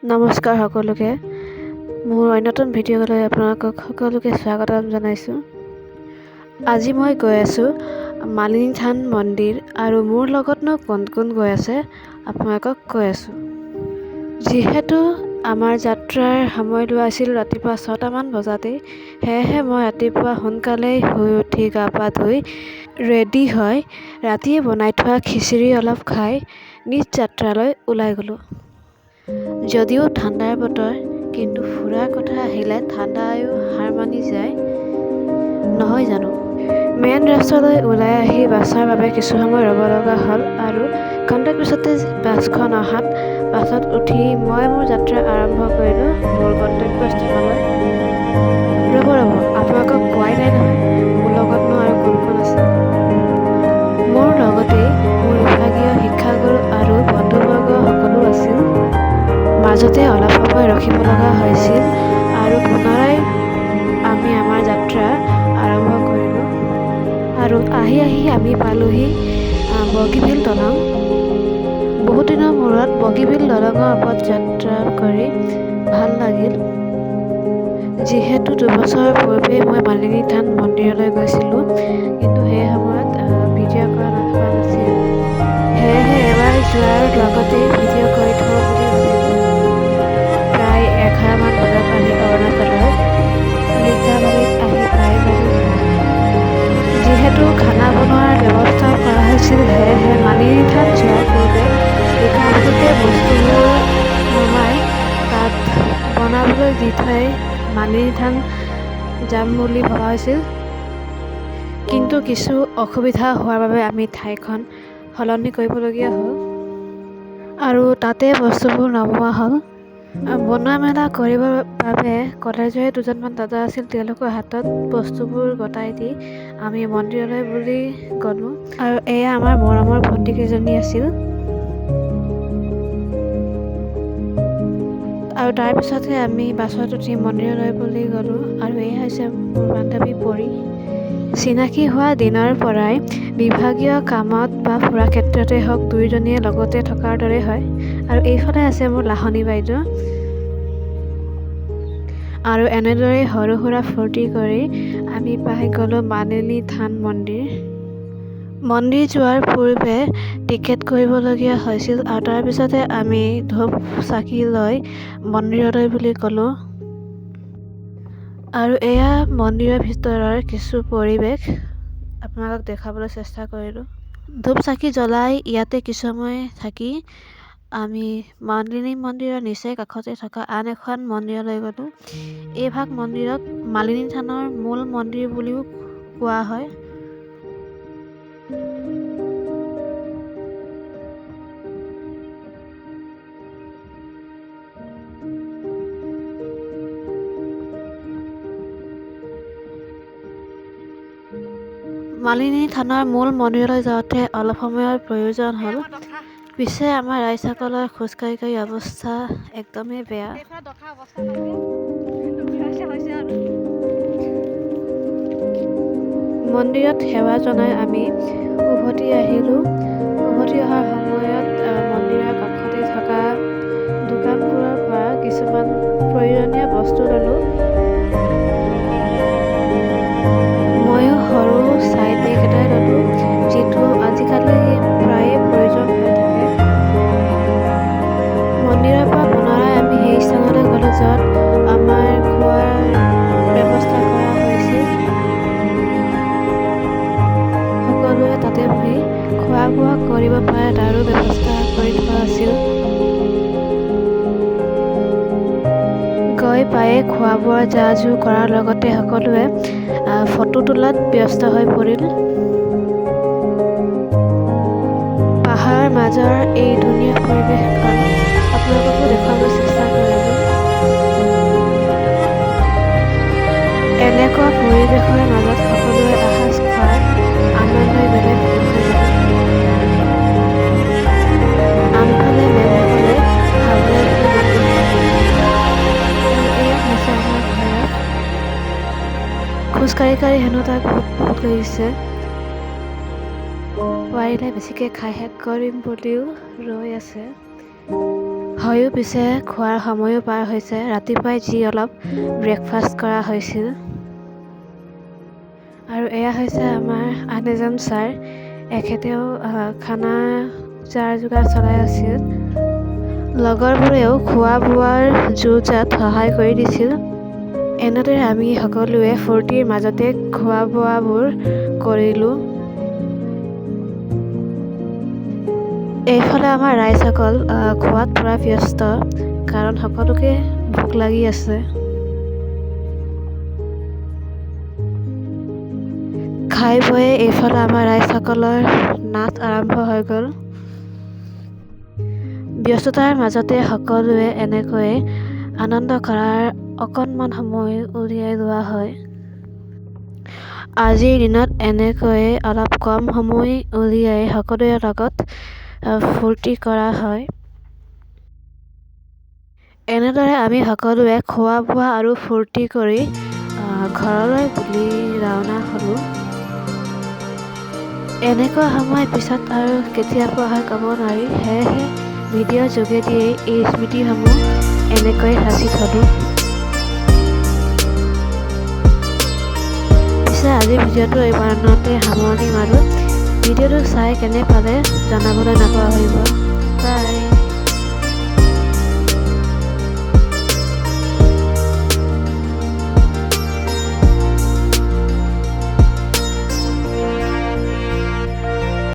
নমস্কাৰ সকলোকে। মোৰ অন্যতম ভিডিঅ'লৈ আপোনালোকক সকলোকে স্বাগতম জনাইছোঁ। আজি মই গৈ আছোঁ মালিনী থান মন্দিৰ, আৰু মোৰ লগতনো কোন কোন গৈ আছে আপোনালোকক কৈ আছোঁ। যিহেতু আমাৰ যাত্ৰাৰ সময় লোৱা আছিল ৰাতিপুৱা 6টামান বজাতেই, সেয়েহে মই ৰাতিপুৱা সোনকালেই শুই উঠি গা পা ধুই ৰেডি হৈ ৰাতিয়ে বনাই থোৱা খিচিৰি অলপ খাই নিজ যাত্ৰালৈ ওলাই গ'লোঁ। যদিও ঠাণ্ডাৰ বতৰ, কিন্তু ফুৰাৰ কথা আহিলে ঠাণ্ডায়ো হাৰ মানি যায় নহয় জানো। মেইন ৰাস্তালৈ ওলাই আহি বাছৰ বাবে কিছু সময় ৰ'ব লগা হ'ল, আৰু ঘণ্টাৰ পিছতে বাছখন অহাত বাছত উঠি মই মোৰ যাত্ৰা আৰম্ভ কৰিলোঁ মোৰ গন্তব্যস্থললৈ। ৰ'ব আপোনালোকক কোৱাই নাই নহয় মোৰ লগতনো আৰু কোন কোন আছে। মোৰ লগতেই মোৰ বিভাগীয় শিক্ষাগুৰু আৰু বন্ধুবৰ্গ সকলো আছিল। মাজতে অলপ সময় ৰখিব লগা হৈছিল, আৰু পুনৰাই আমি আমাৰ যাত্ৰা আৰম্ভ কৰিলোঁ। আৰু আহি আমি পালোহি বগীবিল দলং। বহুত দিনৰ মূৰত বগীবিল দলঙৰ ওপৰত যাত্ৰা কৰি ভাল লাগিল। যিহেতু 2 বছৰ পূৰ্বে মই মালিনী থান মন্দিৰলৈ গৈছিলোঁ, কিন্তু সেই সময়ত ভিডিঅ' কৰা হোৱা নাছিল। সেয়েহে এবাৰ যোৱাৰ লগতেই ভিডিঅ' কৰি থওঁ বুলি ভাবিলোঁ। প্ৰায় 11মান বজাত আমি অৰুণাচলৰ লিকাবালিত আহি পাই গ'লোঁ। যিহেতু খানা বনোৱাৰ ব্যৱস্থাও কৰা হৈছিল, সেয়েহে মালিনী থান যোৱাৰ পূৰ্বে লিকাবালিতে বস্তুবোৰ নমাই তাত বনাবলৈ দি থৈ মালিনী থান যাম বুলি ভবা হৈছিল। কিন্তু কিছু অসুবিধা হোৱাৰ বাবে আমি ঠাইখন সলনি কৰিবলগীয়া হ'ল, আৰু তাতে বস্তুবোৰ নমোৱা হ'ল। বনোৱা মেলা কৰিবৰ বাবে কলেজৰে 2জনমান দাদা আছিল। তেওঁলোকৰ হাতত বস্তুবোৰ গতাই দি আমি মন্দিৰলৈ বুলি গ'লোঁ, আৰু এয়া আমাৰ মৰমৰ ভণ্টিকেইজনী আছিল। আৰু তাৰপিছতে আমি বাছত উঠি মন্দিৰলৈ বুলি গ'লোঁ, আৰু এয়া হৈছে মোৰ বান্ধৱী পৰি। চিনাকি হোৱা দিনৰ পৰাই বিভাগীয় কামত বা ফুৰা ক্ষেত্ৰতে হওক দুয়োজনীয়ে লগতে থকাৰ দৰে হয়। আৰু এইফালে আছে মোৰ লাহনী বাইদেউ। আৰু এনেদৰেই সৰু সুৰা ফূৰ্তি কৰি আমি পাই গ'লোঁ মালিনী থান মন্দিৰ। মন্দিৰ যোৱাৰ পূৰ্বে টিকেট কৰিবলগীয়া হৈছিল, আৰু তাৰপিছতে আমি ধূপ চাকি লৈ মন্দিৰলৈ বুলি গ'লোঁ। আৰু এয়া মন্দিৰৰ ভিতৰৰ কিছু পৰিৱেশ আপোনালোকক দেখাবলৈ চেষ্টা কৰিলোঁ। ধূপ চাকি জ্বলাই ইয়াতে কিছু সময় থাকি আমি মালিনী মন্দিৰৰ নিচেই কাষতে থকা আন এখন মন্দিৰলৈ গ'লোঁ। এইভাগ মন্দিৰক মালিনী থানৰ মূল মন্দিৰ বুলিও কোৱা হয়। মালিনী থানৰ মূল মন্দিৰলৈ যাওঁতে অলপ সময়ৰ প্ৰয়োজন হ'ল। পিছে আমাৰ ৰাইজসকলৰ খোজকাঢ়ি অৱস্থা একদমেই বেয়া। মন্দিৰত সেৱা জনাই আমি উভতি আহিলোঁ। উভতি অহাৰ সময়ত মন্দিৰৰ কাষতে থকা দোকানবোৰৰ পৰা কিছুমান প্ৰয়োজনীয় বস্তু ল'লোঁ। ময়ো সৰু ছাইড বেগ এটাই ল'লোঁ, যিটো আজিকালি প্ৰায়ে প্ৰয়োজন হৈ থাকে। মন্দিৰৰ পৰা পুনৰাই আমি সেই স্থানলৈ গ'লোঁ য'ত আমাৰ খোৱাৰ ব্যৱস্থা কৰা হৈছিল। সকলোৱে তাতে বহি খোৱা বোৱা কৰিব পাৰে তাৰো ব্যৱস্থা কৰি থোৱা আছিল। গৈ পায়ে খোৱা বোৱাৰ জা জোৰ কৰাৰ লগতে সকলোৱে ফটো তোলাত ব্যস্ত হৈ পৰিল। পাহাৰৰ মাজৰ এই ধুনীয়া পৰিৱেশখন আপোনালোককো দেখুৱাবলৈ চেষ্টা কৰিলোঁ। এনেকুৱা পৰিৱেশৰ মাজত সকলোৱে এসাঁজ খোৱাৰ আনন্দই বেলেগ নহয় জানো। আনফালে মেমসকলে খাবলৈ বুলি মাতি এয়া হৈছে আমাৰ ঘৰত। খোজকাঢ়ি হেনো তাক বহুত লাগিছে। পাৰিলে বেছিকৈ খাই শেষ কৰিম বুলিও ৰৈ আছে। হয়ো পিছে খোৱাৰ সময়ো পাৰ হৈছে। ৰাতিপুৱাই যি অলপ ব্ৰেকফাষ্ট কৰা হৈছিল। আৰু এয়া হৈছে আমাৰ আন এজন ছাৰ। এখেতেও খানা যোগাৰ চলাই আছিল। লগৰবোৰেও খোৱা বোৱাৰ যো-জাত সহায় কৰি দিছিল। এনেদৰে আমি সকলোৱে ফূৰ্তিৰ মাজতে খোৱা বোৱাবোৰ কৰিলোঁ। এইফালে আমাৰ ৰাইজসকল খোৱাত পুৰা ব্যস্ত, কাৰণ সকলোকে ভোক লাগি আছে। খাই বৈ এইফালে আমাৰ ৰাইজসকলৰ নাচ আৰম্ভ হৈ গ'ল। ব্যস্ততাৰ মাজতে সকলোৱে এনেকৈয়ে আনন্দ কৰাৰ অকণমান সময় উলিয়াই লোৱা হয়। আজিৰ দিনত এনেকৈয়ে অলপ কম সময় উলিয়াই সকলোৰে লগত ফূৰ্তি কৰা হয়। এনেদৰে আমি সকলোৱে খোৱা বোৱা আৰু ফূৰ্তি কৰি ঘৰলৈ বুলি ৰাওনা হ'লোঁ। এনেকুৱা সময় পিছত আৰু কেতিয়া পোৱা হয় ক'ব নোৱাৰি। সেয়েহে ভিডিঅ'ৰ যোগেদিয়েই এই স্মৃতিসমূহ এনেকৈ সাঁচি থলোঁ। পিছে আজিৰ ভিডিঅ'টো ইমানতে সামৰণি মাৰোঁ। ভিডিঅ'টো চাই কেনে পালে জনাবলৈ নাপাহৰিব।